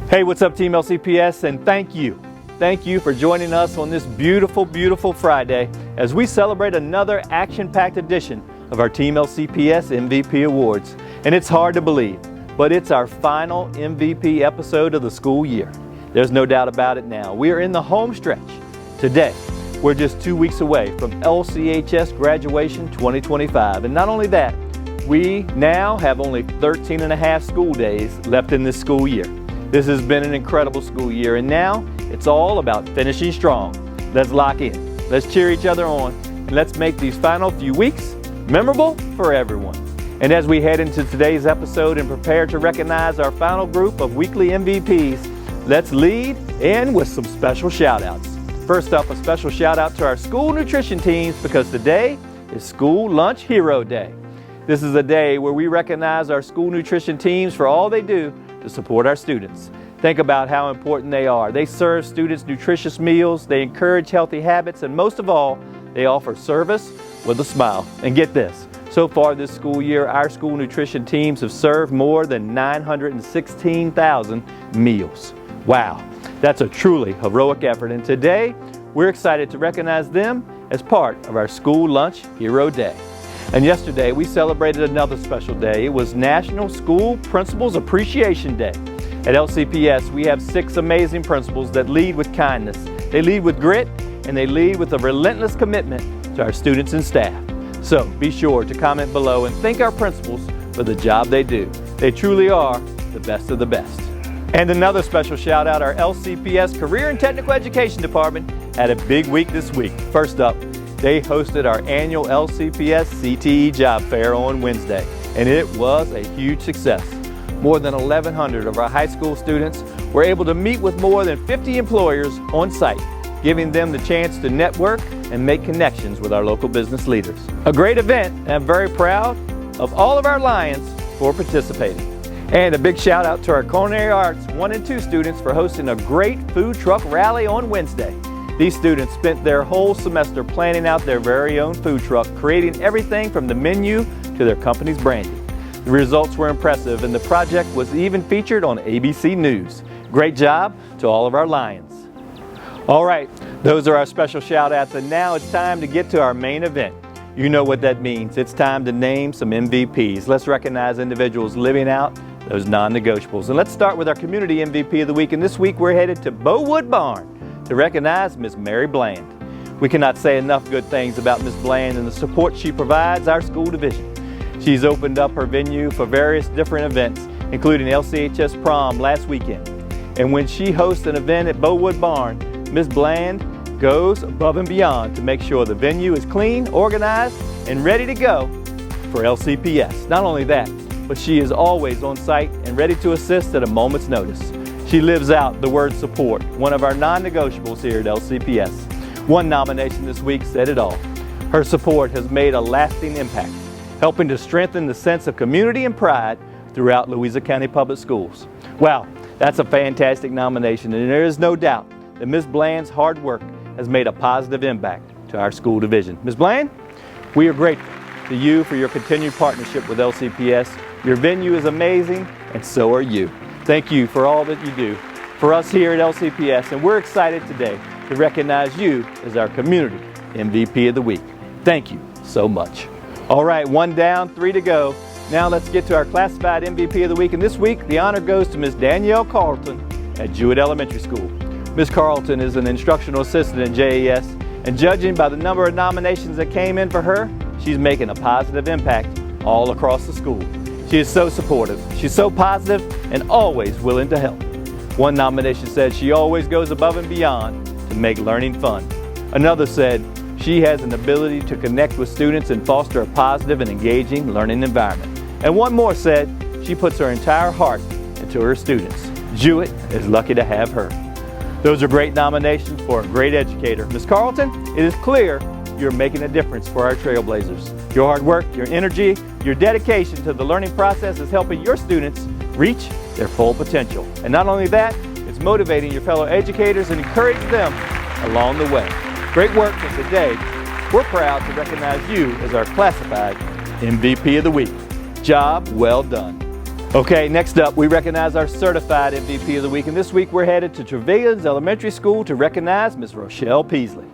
Hey, what's up, Team LCPS, and thank you. Thank you for joining us on this beautiful, beautiful Friday as we celebrate another action-packed edition of our Team LCPS MVP Awards. And it's hard to believe, but it's our final MVP episode of the school year. There's no doubt about it now. We are in the home stretch. Today, we're just 2 weeks away from LCHS graduation 2025. And not only that, we now have only 13 and a half school days left in this school year. This has been an incredible school year, and now it's all about finishing strong. Let's lock in, let's cheer each other on, and let's make these final few weeks memorable for everyone. And as we head into today's episode and prepare to recognize our final group of weekly MVPs, let's lead in with some special shout-outs. First up, a special shout-out to our school nutrition teams because today is School Lunch Hero Day. This is a day where we recognize our school nutrition teams for all they do to support our students. Think about how important they are. They serve students nutritious meals, they encourage healthy habits, and most of all, they offer service with a smile. And get this, so far this school year, our school nutrition teams have served more than 916,000 meals. Wow, that's a truly heroic effort, and today, we're excited to recognize them as part of our School Lunch Hero Day. And yesterday, we celebrated another special day. It was National School Principals Appreciation Day. At LCPS, we have 6 amazing principals that lead with kindness. They lead with grit, and they lead with a relentless commitment to our students and staff. So be sure to comment below and thank our principals for the job they do. They truly are the best of the best. And another special shout out, our LCPS Career and Technical Education Department had a big week this week. First up, they hosted our annual LCPS CTE Job Fair on Wednesday, and it was a huge success. More than 1,100 of our high school students were able to meet with more than 50 employers on site, giving them the chance to network and make connections with our local business leaders. A great event, and I'm very proud of all of our Lions for participating. And a big shout out to our Culinary Arts 1 and 2 students for hosting a great food truck rally on Wednesday. These students spent their whole semester planning out their very own food truck, creating everything from the menu to their company's branding. The results were impressive, and the project was even featured on ABC News. Great job to all of our Lions. All right, those are our special shout-outs, and now it's time to get to our main event. You know what that means. It's time to name some MVPs. Let's recognize individuals living out those non-negotiables. And let's start with our Community MVP of the Week, and this week we're headed to Bowood Barn to recognize Ms. Mary Bland. We cannot say enough good things about Ms. Bland and the support she provides our school division. She's opened up her venue for various different events, including LCHS Prom last weekend. And when she hosts an event at Bowood Barn, Ms. Bland goes above and beyond to make sure the venue is clean, organized, and ready to go for LCPS. Not only that, but she is always on site and ready to assist at a moment's notice. She lives out the word support, one of our non-negotiables here at LCPS. One nomination this week said it all. Her support has made a lasting impact, helping to strengthen the sense of community and pride throughout Louisa County Public Schools. Wow, that's a fantastic nomination, and there is no doubt that Ms. Bland's hard work has made a positive impact to our school division. Ms. Bland, we are grateful to you for your continued partnership with LCPS. Your venue is amazing, and so are you. Thank you for all that you do for us here at LCPS, and we're excited today to recognize you as our Community MVP of the Week. Thank you so much. All right, 1 down, 3 to go. Now let's get to our Classified MVP of the Week, and this week the honor goes to Ms. Danielle Carlton at Jewett Elementary School. Ms. Carlton is an instructional assistant at JES, and judging by the number of nominations that came in for her, she's making a positive impact all across the school. She is so supportive, she's so positive, and always willing to help. One nomination said she always goes above and beyond to make learning fun. Another said she has an ability to connect with students and foster a positive and engaging learning environment. And one more said she puts her entire heart into her students. Jewett is lucky to have her. Those are great nominations for a great educator. Ms. Carlton, it is clear you're making a difference for our Trailblazers. Your hard work, your energy, your dedication to the learning process is helping your students reach their full potential. And not only that, it's motivating your fellow educators and encouraging them along the way. Great work, and today we're proud to recognize you as our Classified MVP of the Week. Job well done. Okay, next up, we recognize our certified MVP of the week, and this week we're headed to Trevilians Elementary School to recognize Ms. Rochelle Peasley.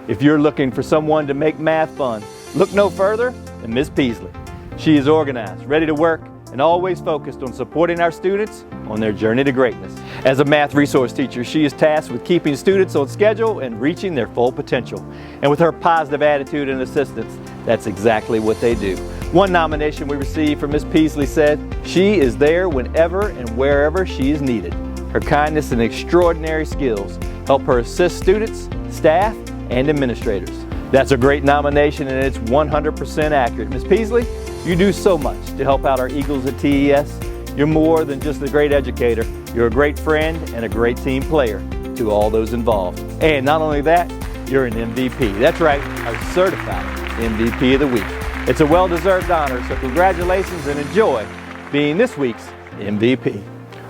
If you're looking for someone to make math fun, look no further than Ms. Peasley. She is organized, ready to work, and always focused on supporting our students on their journey to greatness. As a math resource teacher, she is tasked with keeping students on schedule and reaching their full potential. And with her positive attitude and assistance, that's exactly what they do. One nomination we received from Ms. Peasley said, "She is there whenever and wherever she is needed. Her kindness and extraordinary skills help her assist students, staff, and administrators." That's a great nomination, and it's 100% accurate. Ms. Peasley, you do so much to help out our Eagles at TES. You're more than just a great educator. You're a great friend and a great team player to all those involved. And not only that, you're an MVP. That's right, our certified MVP of the week. It's a well-deserved honor, so congratulations and enjoy being this week's MVP.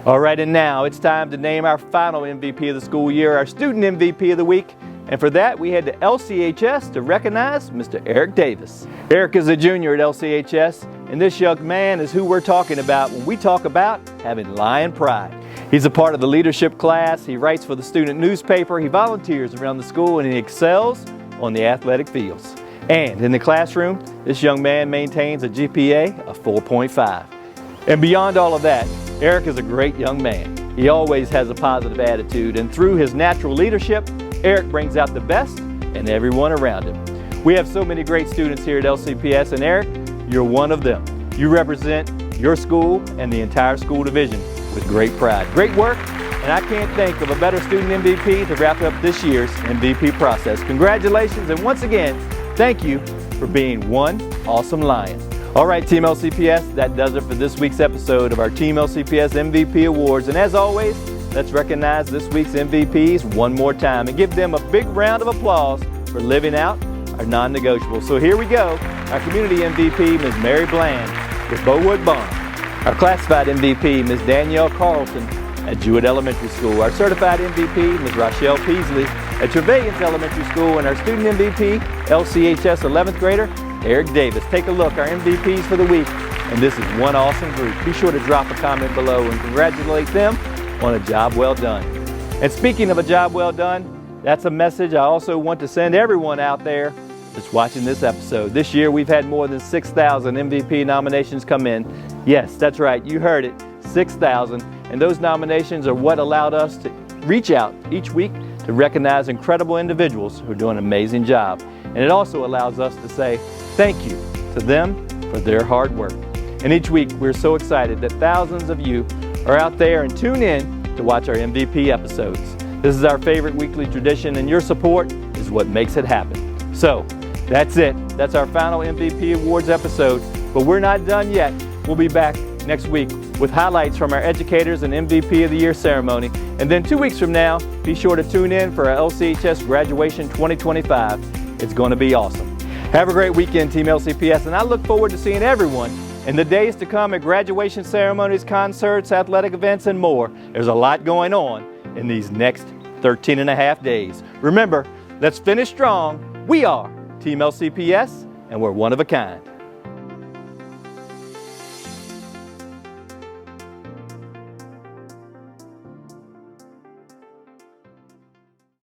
All right, and now it's time to name our final MVP of the school year, our student MVP of the week. And for that, we head to LCHS to recognize Mr. Eric Davis. Eric is a junior at LCHS, and this young man is who we're talking about when we talk about having lion pride. He's a part of the leadership class, he writes for the student newspaper, he volunteers around the school, and he excels on the athletic fields. And in the classroom, this young man maintains a GPA of 4.5. And beyond all of that, Eric is a great young man. He always has a positive attitude, and through his natural leadership, Eric brings out the best in everyone around him. We have so many great students here at LCPS, and Eric, you're one of them. You represent your school and the entire school division with great pride. Great work, and I can't think of a better student MVP to wrap up this year's MVP process. Congratulations, and once again, thank you for being one awesome Lion. All right, Team LCPS, that does it for this week's episode of our Team LCPS MVP Awards. And as always, let's recognize this week's MVPs one more time and give them a big round of applause for living out our non-negotiables. So here we go. Our community MVP, Ms. Mary Bland with Bowood Bond. Our classified MVP, Ms. Danielle Carlson at Jewett Elementary School. Our certified MVP, Ms. Rochelle Peasley at Trevilians Elementary School. And our student MVP, LCHS 11th grader, Eric Davis. Take a look, our MVPs for the week. And this is one awesome group. Be sure to drop a comment below and congratulate them on a job well done. And speaking of a job well done, that's a message I also want to send everyone out there that's watching this episode. This year we've had more than 6,000 MVP nominations come in. Yes, that's right, you heard it, 6,000. And those nominations are what allowed us to reach out each week to recognize incredible individuals who are doing an amazing job. And it also allows us to say thank you to them for their hard work. And each week we're so excited that thousands of you are out there and tune in to watch our MVP episodes. This is our favorite weekly tradition, and your support is what makes it happen. So that's it. That's our final MVP Awards episode, but we're not done yet. We'll be back next week with highlights from our educators and MVP of the Year ceremony. And then 2 weeks from now, be sure to tune in for our LCHS Graduation 2025. It's going to be awesome. Have a great weekend, Team LCPS, and I look forward to seeing everyone in the days to come at graduation ceremonies, concerts, athletic events, and more. There's a lot going on in these next 13 and a half days. Remember, let's finish strong. We are Team LCPS, and we're one of a kind.